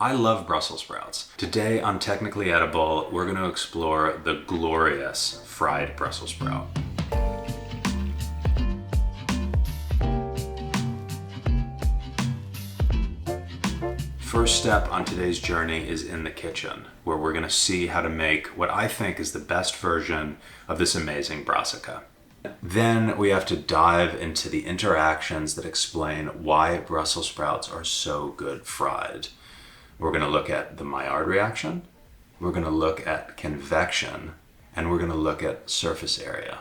I love Brussels sprouts. Today on Technically Edible, we're going to explore the glorious fried Brussels sprout. First step on today's journey is in the kitchen, where we're going to see how to make what I think is the best version of this amazing brassica. Then we have to dive into the interactions that explain why Brussels sprouts are so good fried. We're going to look at the Maillard reaction, we're going to look at convection, and we're going to look at surface area.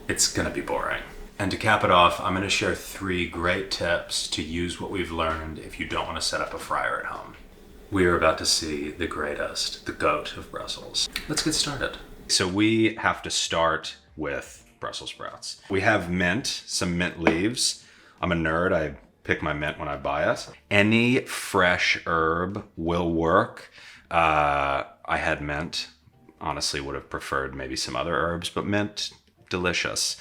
It's going to be boring. And to cap it off, I'm going to share 3 great tips to use what we've learned if you don't want to set up a fryer at home. We are about to see the greatest, the goat of Brussels. Let's get started. So we have to start with Brussels sprouts. We have mint, some mint leaves. I'm a nerd, I pick my mint when I buy it. Any fresh herb will work. I had mint. Honestly, would have preferred maybe some other herbs, but mint, delicious.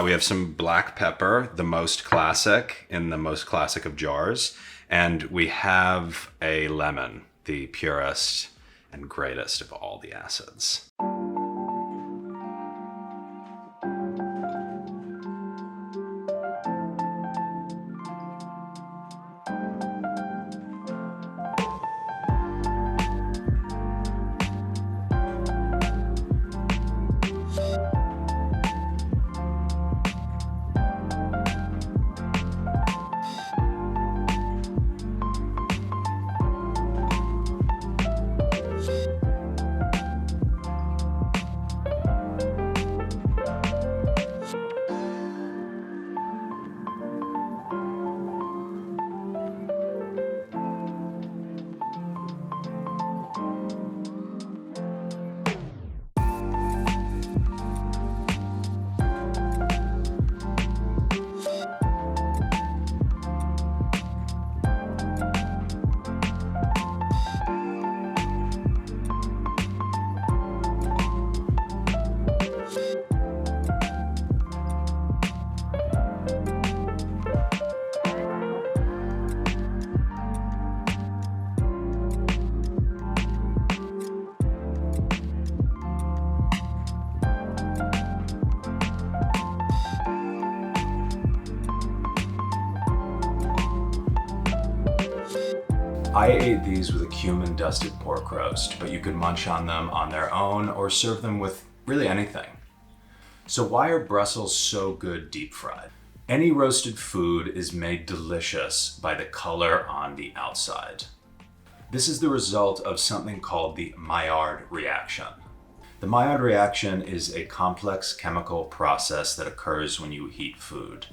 We have some black pepper, the most classic in the most classic of jars. And we have a lemon, the purest and greatest of all the acids. I ate these with a cumin dusted pork roast, but you could munch on them on their own or serve them with really anything. So why are Brussels so good deep fried? Any roasted food is made delicious by the color on the outside. This is the result of something called the Maillard reaction. The Maillard reaction is a complex chemical process that occurs when you heat food.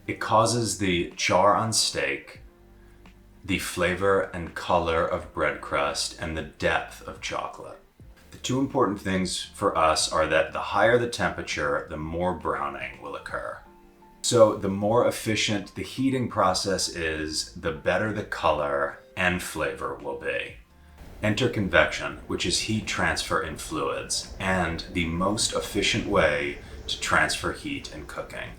It causes the char on steak, the flavor and color of bread crust, and the depth of chocolate. The 2 important things for us are that the higher the temperature, the more browning will occur. So the more efficient the heating process is, the better the color and flavor will be. Enter convection, which is heat transfer in fluids, and the most efficient way to transfer heat in cooking.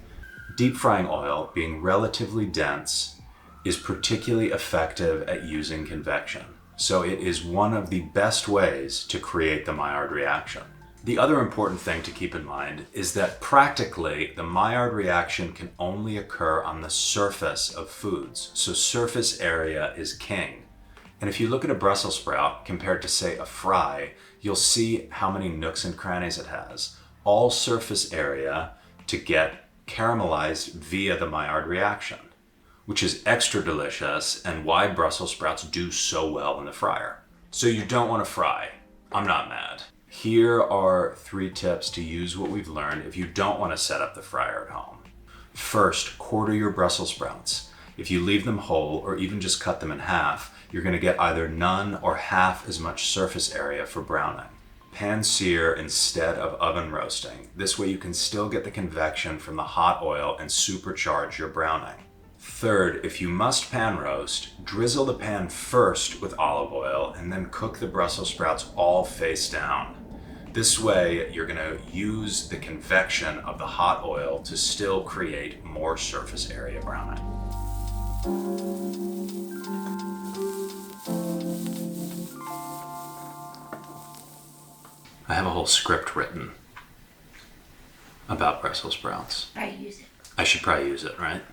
Deep frying oil, being relatively dense, is particularly effective at using convection. So it is one of the best ways to create the Maillard reaction. The other important thing to keep in mind is that practically the Maillard reaction can only occur on the surface of foods. So surface area is king. And if you look at a Brussels sprout compared to, say, a fry, you'll see how many nooks and crannies it has. All surface area to get caramelized via the Maillard reaction, which is extra delicious and why Brussels sprouts do so well in the fryer. So you don't want to fry. I'm not mad. Here are 3 tips to use what we've learned if you don't want to set up the fryer at home. First, quarter your Brussels sprouts. If you leave them whole or even just cut them in half, you're going to get either none or half as much surface area for browning. Pan sear instead of oven roasting. This way you can still get the convection from the hot oil and supercharge your browning. Third, if you must pan roast, drizzle the pan first with olive oil and then cook the Brussels sprouts all face down. This way, you're going to use the convection of the hot oil to still create more surface area browning. I have a whole script written about Brussels sprouts. I use it. I should probably use it, right?